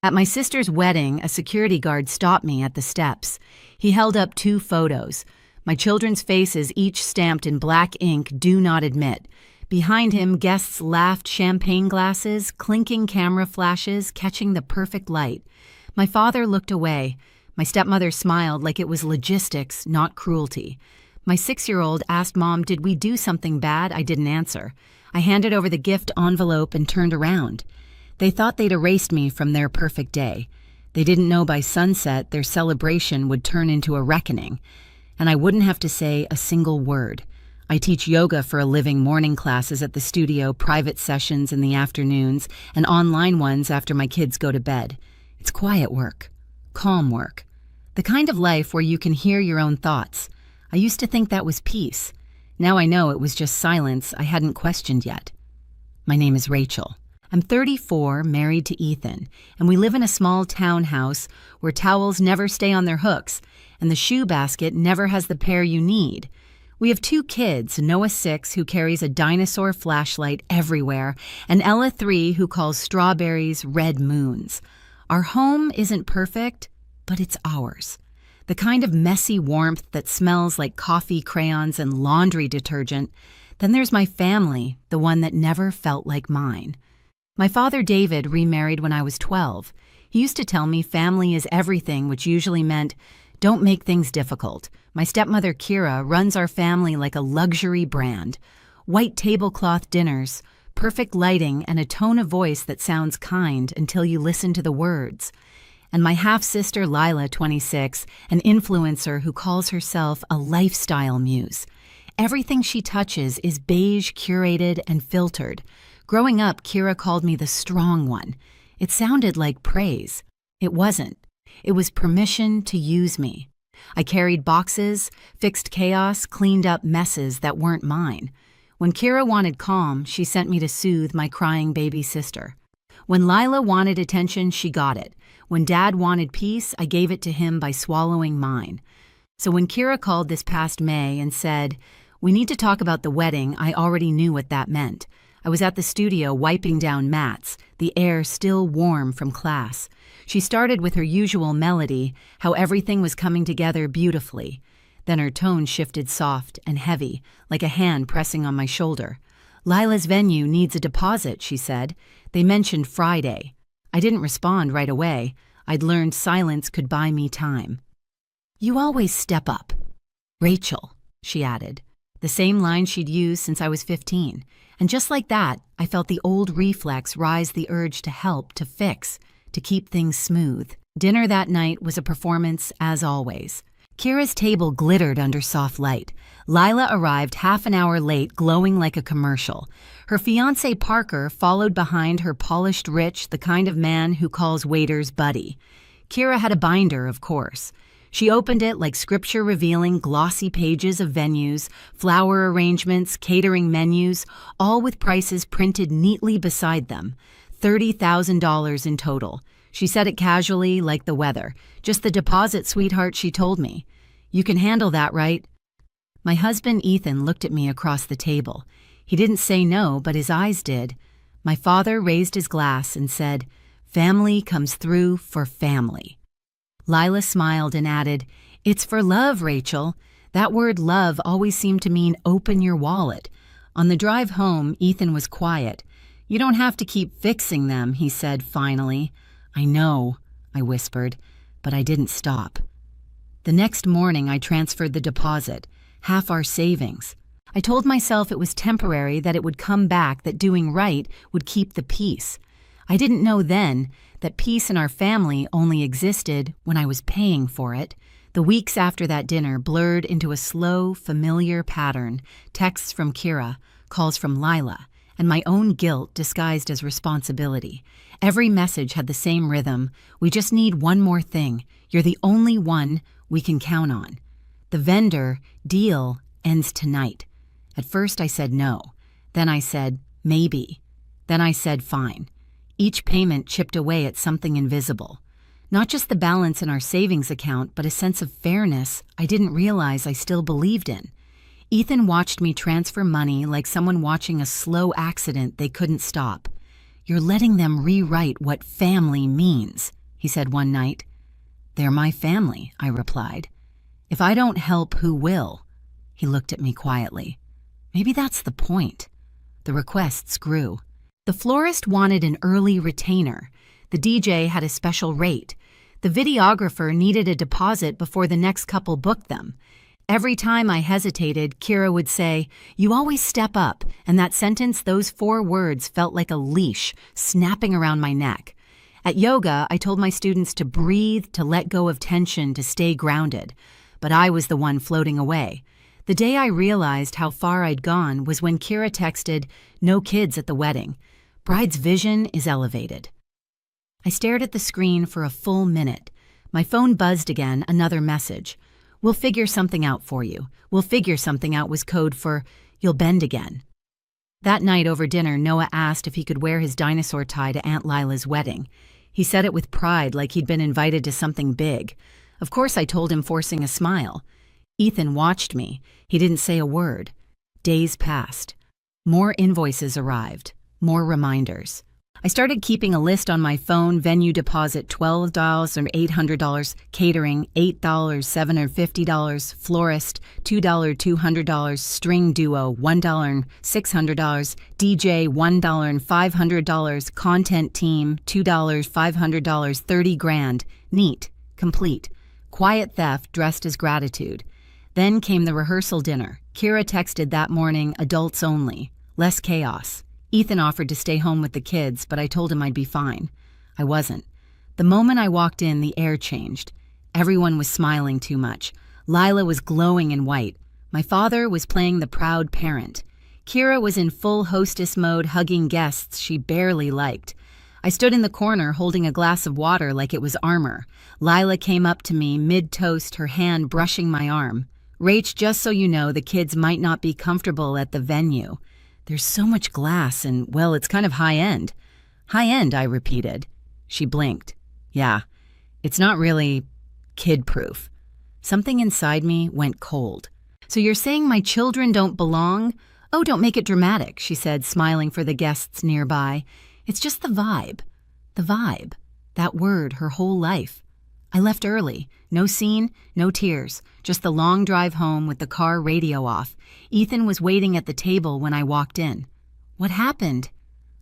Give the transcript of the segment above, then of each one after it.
At my sister's wedding, a security guard stopped me at the steps. He held up 2 photos. My children's faces, each stamped in black ink, "Do not admit." Behind him, guests laughed, champagne glasses, clinking camera flashes, catching the perfect light. My father looked away. My stepmother smiled like it was logistics, not cruelty. My 6-year-old asked Mom, "Did we do something bad?" I didn't answer. I handed over the gift envelope and turned around. They thought they'd erased me from their perfect day. They didn't know by sunset their celebration would turn into a reckoning, and I wouldn't have to say a single word. I teach yoga for a living, morning classes at the studio, private sessions in the afternoons, and online ones after my kids go to bed. It's quiet work, calm work, the kind of life where you can hear your own thoughts. I used to think that was peace. Now I know it was just silence I hadn't questioned yet. My name is Rachel. I'm 34, married to Ethan, and we live in a small townhouse where towels never stay on their hooks, and the shoe basket never has the pair you need. We have 2 kids, Noah 6, who carries a dinosaur flashlight everywhere, and Ella 3, who calls strawberries red moons. Our home isn't perfect, but it's ours. The kind of messy warmth that smells like coffee crayons and laundry detergent. Then there's my family, the one that never felt like mine. My father David remarried when I was 12. He used to tell me family is everything, which usually meant don't make things difficult. My stepmother Kira runs our family like a luxury brand. White tablecloth dinners, perfect lighting, and a tone of voice that sounds kind until you listen to the words. And my half-sister Lila, 26, an influencer who calls herself a lifestyle muse. Everything she touches is beige, curated, and filtered. Growing up, Kira called me the strong one. It sounded like praise. It wasn't. It was permission to use me. I carried boxes, fixed chaos, cleaned up messes that weren't mine. When Kira wanted calm, she sent me to soothe my crying baby sister. When Lila wanted attention, she got it. When Dad wanted peace, I gave it to him by swallowing mine. So when Kira called this past May and said, "We need to talk about the wedding," I already knew what that meant. I was at the studio wiping down mats, the air still warm from class. She started with her usual melody, how everything was coming together beautifully. Then her tone shifted soft and heavy, like a hand pressing on my shoulder. "Lila's venue needs a deposit," she said. They mentioned Friday. I didn't respond right away. I'd learned silence could buy me time. "You always step up." "Rachel," she added, the same line she'd used since I was 15. And just like that, I felt the old reflex rise, the urge to help, to fix, to keep things smooth. Dinner that night was a performance as always. Kira's table glittered under soft light. Lila arrived half an hour late, glowing like a commercial. Her fiancé Parker followed behind her, polished rich, the kind of man who calls waiters buddy. Kira had a binder, of course. She opened it like scripture, revealing glossy pages of venues, flower arrangements, catering menus, all with prices printed neatly beside them. $30,000 in total. She said it casually, like the weather. "Just the deposit, sweetheart," she told me. "You can handle that, right?" My husband Ethan looked at me across the table. He didn't say no, but his eyes did. My father raised his glass and said, "Family comes through for family." Lila smiled and added, "It's for love, Rachel." That word love always seemed to mean open your wallet. On the drive home, Ethan was quiet. "You don't have to keep fixing them," he said finally. "I know," I whispered, but I didn't stop. The next morning, I transferred the deposit, half our savings. I told myself it was temporary, that it would come back, that doing right would keep the peace. I didn't know then that peace in our family only existed when I was paying for it. The weeks after that dinner blurred into a slow, familiar pattern, texts from Kira, calls from Lila, and my own guilt disguised as responsibility. Every message had the same rhythm. "We just need one more thing. You're the only one we can count on. The vendor deal ends tonight." At first I said no. Then I said maybe. Then I said fine. Each payment chipped away at something invisible. Not just the balance in our savings account, but a sense of fairness I didn't realize I still believed in. Ethan watched me transfer money like someone watching a slow accident they couldn't stop. "You're letting them rewrite what family means," he said one night. "They're my family," I replied. "If I don't help, who will?" He looked at me quietly. Maybe that's the point. The requests grew. The florist wanted an early retainer. The DJ had a special rate. The videographer needed a deposit before the next couple booked them. Every time I hesitated, Kira would say, "You always step up," and that sentence, those 4 words, felt like a leash snapping around my neck. At yoga, I told my students to breathe, to let go of tension, to stay grounded. But I was the one floating away. The day I realized how far I'd gone was when Kira texted, "No kids at the wedding. Bride's vision is elevated." I stared at the screen for a full minute. My phone buzzed again, another message. "We'll figure something out for you. We'll figure something out" was code for "You'll bend again." That night over dinner, Noah asked if he could wear his dinosaur tie to Aunt Lila's wedding. He said it with pride, like he'd been invited to something big. Of course I told him, forcing a smile. Ethan watched me. He didn't say a word. Days passed. More invoices arrived. More reminders. I started keeping a list on my phone. Venue deposit $12 or $800, catering $8, $750, florist $2, $200, string duo $1, $600, DJ $1, $500, content team $2, $500, 30 grand. Neat, complete. Quiet theft dressed as gratitude. Then came the rehearsal dinner. Kira texted that morning, "Adults only. Less chaos." Ethan offered to stay home with the kids, but I told him I'd be fine. I wasn't. The moment I walked in, the air changed. Everyone was smiling too much. Lila was glowing in white. My father was playing the proud parent. Kira was in full hostess mode, hugging guests she barely liked. I stood in the corner holding a glass of water like it was armor. Lila came up to me, mid-toast, her hand brushing my arm. "Rach, just so you know, the kids might not be comfortable at the venue. There's so much glass and, well, it's kind of high-end." "High-end," I repeated. She blinked. "Yeah, it's not really kid-proof." Something inside me went cold. "So you're saying my children don't belong?" "Oh, don't make it dramatic," she said, smiling for the guests nearby. "It's just the vibe." The vibe. That word her whole life. I left early. No scene, no tears. Just the long drive home with the car radio off. Ethan was waiting at the table when I walked in. "What happened?"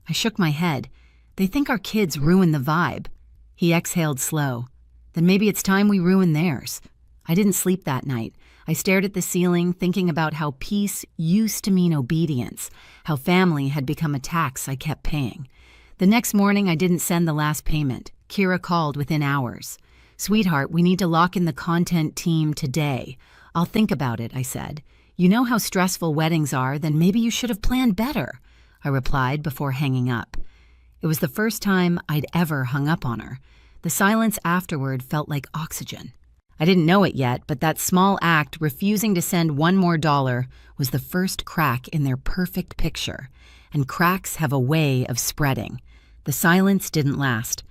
I shook my head. "They think our kids ruin the vibe." He exhaled slow. "Then maybe it's time we ruin theirs." I didn't sleep that night. I stared at the ceiling, thinking about how peace used to mean obedience, how family had become a tax I kept paying. The next morning, I didn't send the last payment. Kira called within hours. "Sweetheart, we need to lock in the content team today." "I'll think about it," I said. "You know how stressful weddings are, then maybe you should have planned better," I replied before hanging up. It was the first time I'd ever hung up on her. The silence afterward felt like oxygen. I didn't know it yet, but that small act, refusing to send one more dollar, was the first crack in their perfect picture. And cracks have a way of spreading. The silence didn't last.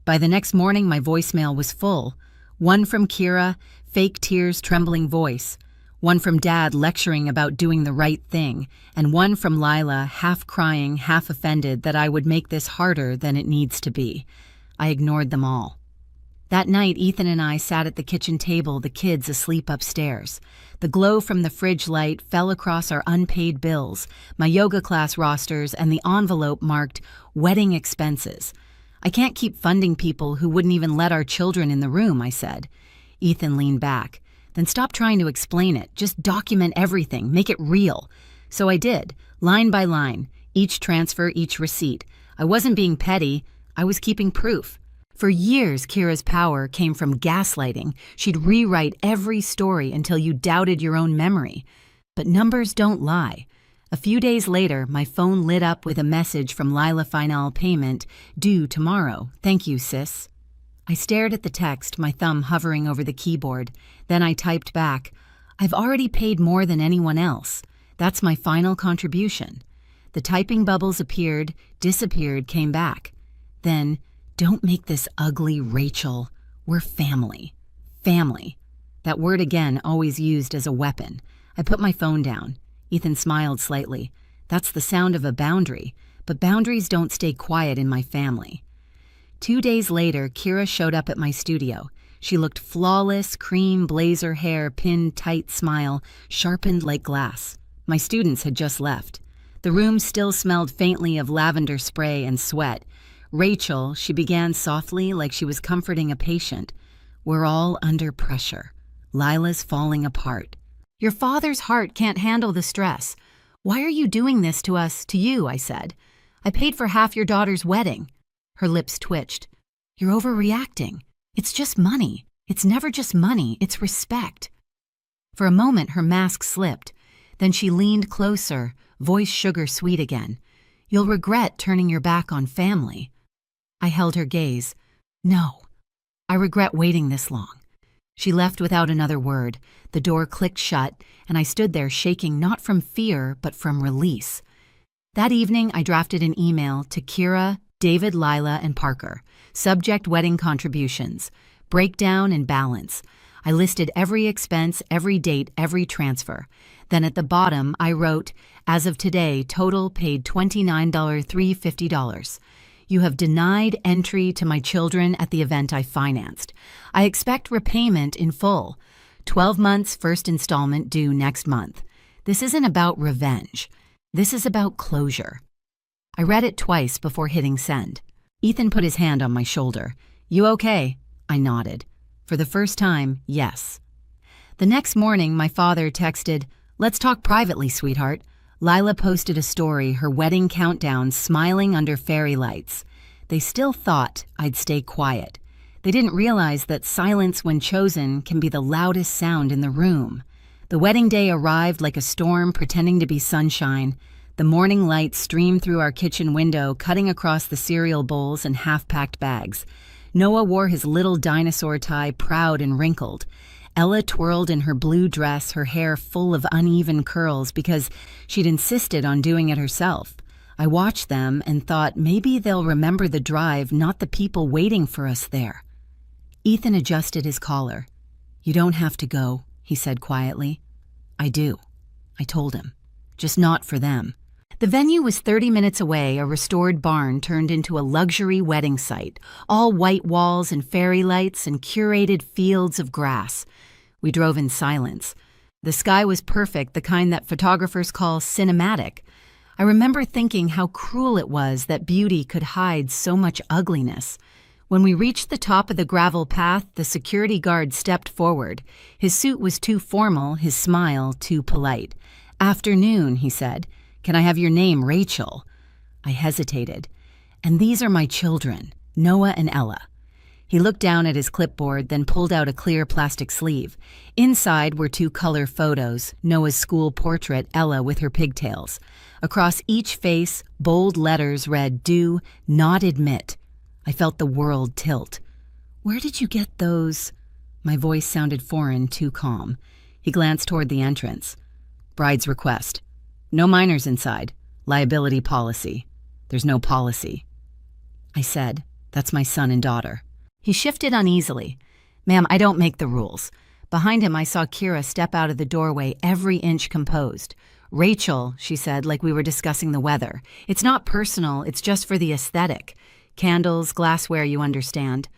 By the next morning, my voicemail was full. One from Kira, fake tears, trembling voice. One from Dad lecturing about doing the right thing. And one from Lila, half crying, half offended that I would make this harder than it needs to be. I ignored them all. That night, Ethan and I sat at the kitchen table, the kids asleep upstairs. The glow from the fridge light fell across our unpaid bills, my yoga class rosters, and the envelope marked "wedding expenses." "I can't keep funding people who wouldn't even let our children in the room," I said. Ethan leaned back. "Then stop trying to explain it. Just document everything. Make it real." So I did, line by line, each transfer, each receipt. I wasn't being petty. I was keeping proof. For years, Kira's power came from gaslighting. She'd rewrite every story until you doubted your own memory. But numbers don't lie. A few days later, my phone lit up with a message from Lila Final payment, due tomorrow. "Thank you, sis." I stared at the text, my thumb hovering over the keyboard. Then I typed back, "I've already paid more than anyone else. That's my final contribution." The typing bubbles appeared, disappeared, came back. Then, "Don't make this ugly, Rachel. We're family." Family. That word again, always used as a weapon. I put my phone down. Ethan smiled slightly. "That's the sound of a boundary. but boundaries don't stay quiet in my family. 2 days later, Kira showed up at my studio. She looked flawless, cream blazer hair, pinned tight smile, sharpened like glass. My students had just left. The room still smelled faintly of lavender spray and sweat. Rachel, she began softly like she was comforting a patient. We're all under pressure. Lila's falling apart. Your father's heart can't handle the stress. Why are you doing this to us, to you, I said. I paid for half your daughter's wedding. Her lips twitched. You're overreacting. It's just money. It's never just money, it's respect. For a moment, her mask slipped. Then she leaned closer, voice sugar sweet again. You'll regret turning your back on family. I held her gaze. No, I regret waiting this long. She left without another word. The door clicked shut, and I stood there shaking not from fear, but from release. That evening, I drafted an email to Kira, David, Lila, and Parker. Subject: wedding contributions. Breakdown and balance. I listed every expense, every date, every transfer. Then at the bottom, I wrote, as of today, total paid $29,350. You have denied entry to my children at the event I financed. I expect repayment in full. 12 months, first installment due next month. This isn't about revenge. This is about closure. I read it twice before hitting send. Ethan put his hand on my shoulder. You okay? I nodded. For the first time, yes. The next morning, my father texted, let's talk privately, sweetheart. Lila posted a story, her wedding countdown, smiling under fairy lights. They still thought I'd stay quiet. They didn't realize that silence when chosen can be the loudest sound in the room. The wedding day arrived like a storm pretending to be sunshine. The morning light streamed through our kitchen window, cutting across the cereal bowls and half-packed bags. Noah wore his little dinosaur tie, proud and wrinkled. Ella twirled in her blue dress, her hair full of uneven curls because she'd insisted on doing it herself. I watched them and thought maybe they'll remember the drive, not the people waiting for us there. Ethan adjusted his collar. You don't have to go, he said quietly. I do, I told him. Just not for them. The venue was 30 minutes away, a restored barn turned into a luxury wedding site, all white walls and fairy lights and curated fields of grass. We drove in silence. The sky was perfect, the kind that photographers call cinematic. I remember thinking how cruel it was that beauty could hide so much ugliness. When we reached the top of the gravel path, the security guard stepped forward. His suit was too formal, his smile too polite. Afternoon, he said. Can I have your name, Rachel? I hesitated. And these are my children, Noah and Ella. He looked down at his clipboard, then pulled out a clear plastic sleeve. Inside were 2 color photos, Noah's school portrait, Ella with her pigtails. Across each face, bold letters read, do not admit. I felt the world tilt. Where did you get those? My voice sounded foreign, too calm. He glanced toward the entrance. Bride's request. No minors inside. Liability policy. There's no policy. I said, that's my son and daughter. He shifted uneasily. Ma'am, I don't make the rules. Behind him, I saw Kira step out of the doorway, every inch composed. Rachel, she said, like we were discussing the weather. It's not personal, it's just for the aesthetic. Candles, glassware, you understand.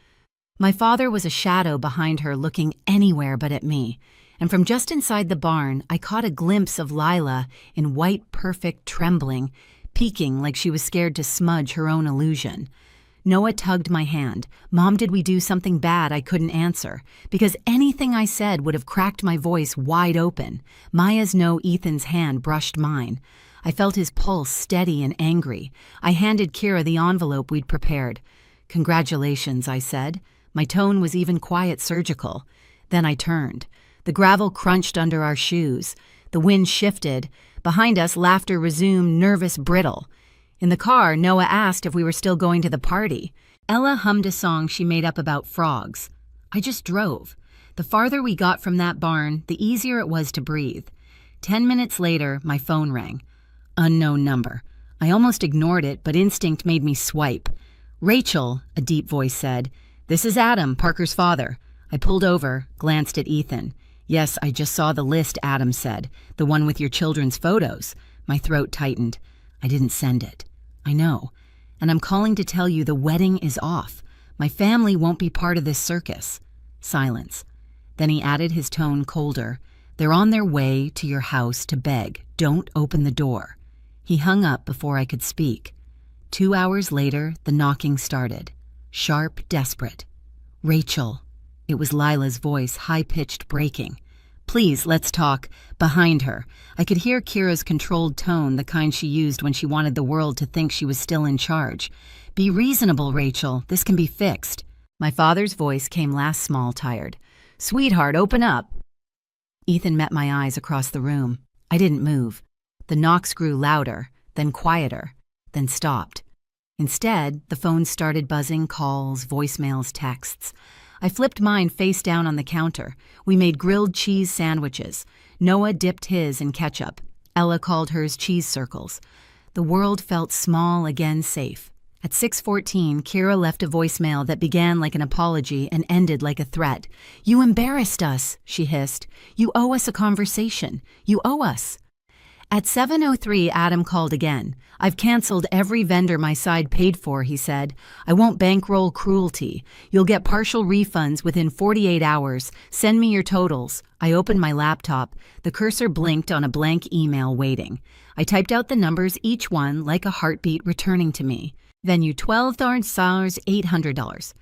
My father was a shadow behind her, looking anywhere but at me. And from just inside the barn, I caught a glimpse of Lila in white, perfect trembling, peeking like she was scared to smudge her own illusion. Noah tugged my hand. Mom, did we do something bad I couldn't answer? Because anything I said would have cracked my voice wide open. Maya's no, Ethan's hand brushed mine. I felt his pulse steady and angry. I handed Kira the envelope we'd prepared. Congratulations, I said. My tone was even quiet surgical. Then I turned. The gravel crunched under our shoes. The wind shifted. Behind us, laughter resumed, nervous, brittle. In the car, Noah asked if we were still going to the party. Ella hummed a song she made up about frogs. I just drove. The farther we got from that barn, the easier it was to breathe. 10 minutes later, my phone rang. Unknown number. I almost ignored it, but instinct made me swipe. Rachel, a deep voice said. This is Adam, Parker's father. I pulled over, glanced at Ethan. Yes, I just saw the list, Adam said. The one with your children's photos. My throat tightened. I didn't send it. I know, and I'm calling to tell you the wedding is off. My family won't be part of this circus. Silence. Then he added, his tone colder. They're on their way to your house to beg. Don't open the door. He hung up before I could speak. 2 hours later, the knocking started. Sharp, desperate. Rachel. It was Lila's voice, high-pitched, breaking. Please, let's talk. Behind her. I could hear Kira's controlled tone, the kind she used when she wanted the world to think she was still in charge. Be reasonable, Rachel. This can be fixed. My father's voice came last small, tired. Sweetheart, open up. Ethan met my eyes across the room. I didn't move. The knocks grew louder, then quieter, then stopped. Instead, the phone started buzzing, calls, voicemails, texts. I flipped mine face down on the counter. We made grilled cheese sandwiches. Noah dipped his in ketchup. Ella called hers cheese circles. The world felt small, again safe. At 6:14, Kira left a voicemail that began like an apology and ended like a threat. You embarrassed us, she hissed. You owe us a conversation. You owe us. At 7:03, Adam called again. I've canceled every vendor my side paid for, he said. I won't bankroll cruelty. You'll get partial refunds within 48 hours. Send me your totals. I opened my laptop. The cursor blinked on a blank email waiting. I typed out the numbers, each one like a heartbeat returning to me. Venue $12, $800.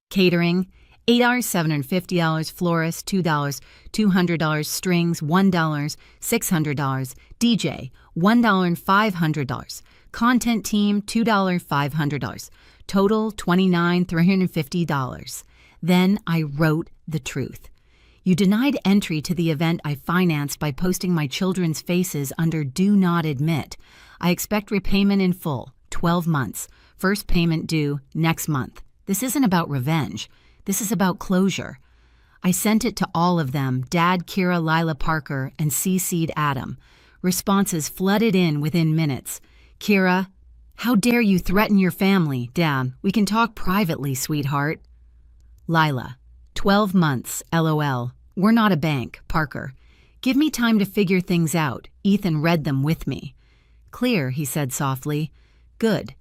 Catering, $8, $750, florist, $2, $200, strings, $1, $600, DJ, $1, $500, content team, $2, $500, total $29, $350. Then I wrote the truth. You denied entry to the event I financed by posting my children's faces under Do Not Admit. I expect repayment in full, 12 months. First payment due next month. This isn't about revenge. This is about closure. I sent it to all of them, Dad, Kira, Lila, Parker, and CC'd Adam. Responses flooded in within minutes. Kira, how dare you threaten your family? Dad, we can talk privately, sweetheart. Lila, 12 months, LOL. We're not a bank. Parker, give me time to figure things out. Ethan read them with me. Clear, he said softly. Good.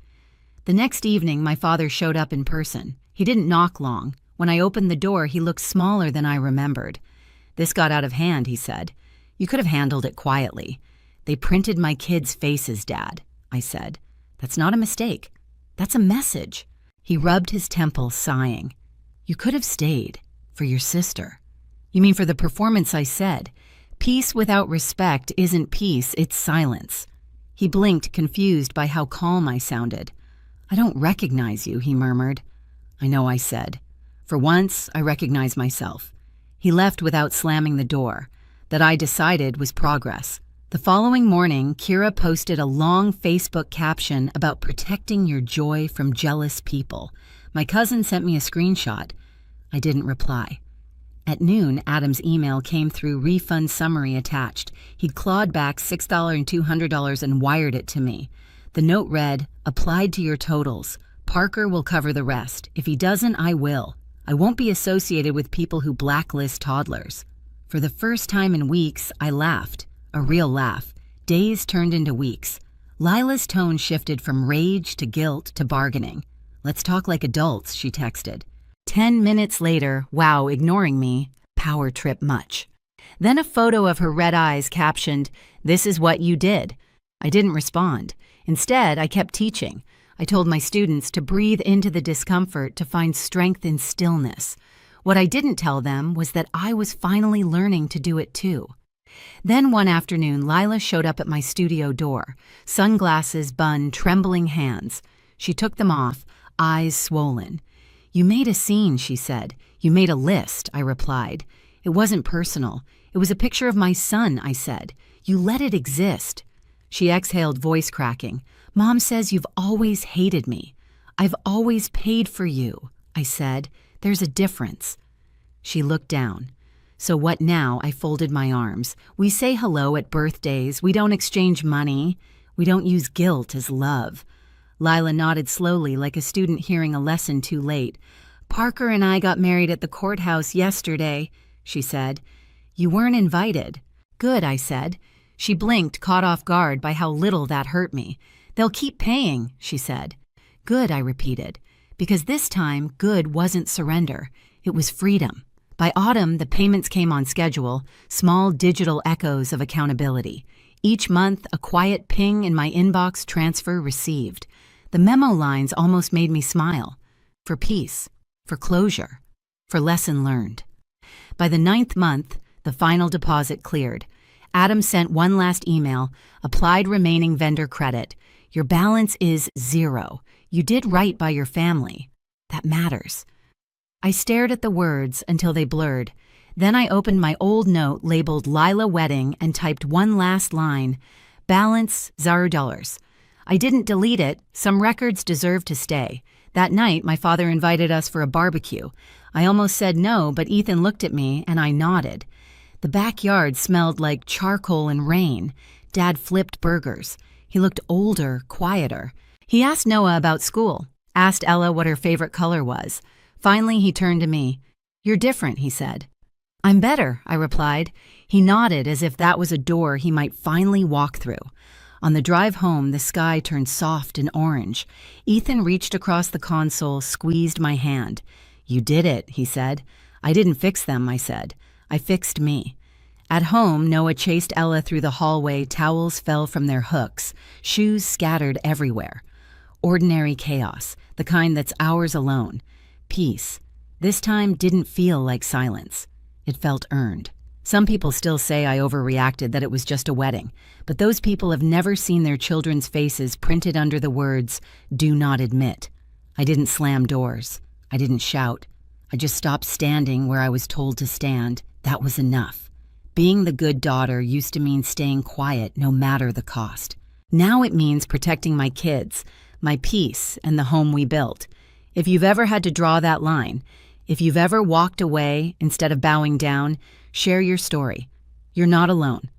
The next evening, my father showed up in person. He didn't knock long. When I opened the door, he looked smaller than I remembered. This got out of hand, he said. You could have handled it quietly. They printed my kids' faces, Dad, I said. That's not a mistake. That's a message. He rubbed his temples, sighing. You could have stayed. For your sister. You mean for the performance I said. Peace without respect isn't peace, it's silence. He blinked, confused by how calm I sounded. I don't recognize you, he murmured. I know, I said. For once, I recognize myself. He left without slamming the door. That I decided was progress. The following morning, Kira posted a long Facebook caption about protecting your joy from jealous people. My cousin sent me a screenshot. I didn't reply. At noon, Adam's email came through, refund summary attached. He'd clawed back $6 and $200 and wired it to me. The note read, applied to your totals. Parker will cover the rest. If he doesn't, I will. I won't be associated with people who blacklist toddlers. For the first time in weeks, I laughed. A real laugh. Days turned into weeks. Lila's tone shifted from rage to guilt to bargaining. Let's talk like adults, she texted. 10 minutes later, wow, ignoring me, power trip much. Then a photo of her red eyes captioned, this is what you did. I didn't respond. Instead, I kept teaching. I told my students to breathe into the discomfort to find strength in stillness. What I didn't tell them was that I was finally learning to do it too. Then one afternoon, Lila showed up at my studio door, sunglasses, bun, trembling hands. She took them off, eyes swollen. You made a scene, she said. You made a list, I replied. It wasn't personal. It was a picture of my son, I said. You let it exist. She exhaled, voice cracking. Mom says you've always hated me. I've always paid for you, I said. There's a difference. She looked down. So what now? I folded my arms. We say hello at birthdays. We don't exchange money. We don't use guilt as love. Lila nodded slowly, like a student hearing a lesson too late. Parker and I got married at the courthouse yesterday, she said. You weren't invited. Good, I said. She blinked, caught off guard by how little that hurt me. They'll keep paying, she said. Good, I repeated, because this time good wasn't surrender. It was freedom. By autumn, the payments came on schedule, small digital echoes of accountability. Each month, a quiet ping in my inbox, transfer received. The memo lines almost made me smile. For peace, for closure, for lesson learned. By the 9th month, the final deposit cleared. Adam sent one last email, applied remaining vendor credit. Your balance is 0. You did right by your family. That matters. I stared at the words until they blurred. Then I opened my old note labeled Lila Wedding and typed one last line, balance $0. I didn't delete it. Some records deserve to stay. That night, my father invited us for a barbecue. I almost said no, but Ethan looked at me and I nodded. The backyard smelled like charcoal and rain. Dad flipped burgers. He looked older, quieter. He asked Noah about school, asked Ella what her favorite color was. Finally, he turned to me. You're different, he said. I'm better, I replied. He nodded as if that was a door he might finally walk through. On the drive home, the sky turned soft and orange. Ethan reached across the console, squeezed my hand. You did it, he said. I didn't fix them, I said. I fixed me. At home, Noah chased Ella through the hallway. Towels fell from their hooks. Shoes scattered everywhere. Ordinary chaos, the kind that's ours alone. Peace. This time didn't feel like silence. It felt earned. Some people still say I overreacted, that it was just a wedding, but those people have never seen their children's faces printed under the words, "Do not admit." I didn't slam doors. I didn't shout. I just stopped standing where I was told to stand. That was enough. Being the good daughter used to mean staying quiet no matter the cost. Now it means protecting my kids, my peace, and the home we built. If you've ever had to draw that line, if you've ever walked away instead of bowing down, share your story. You're not alone.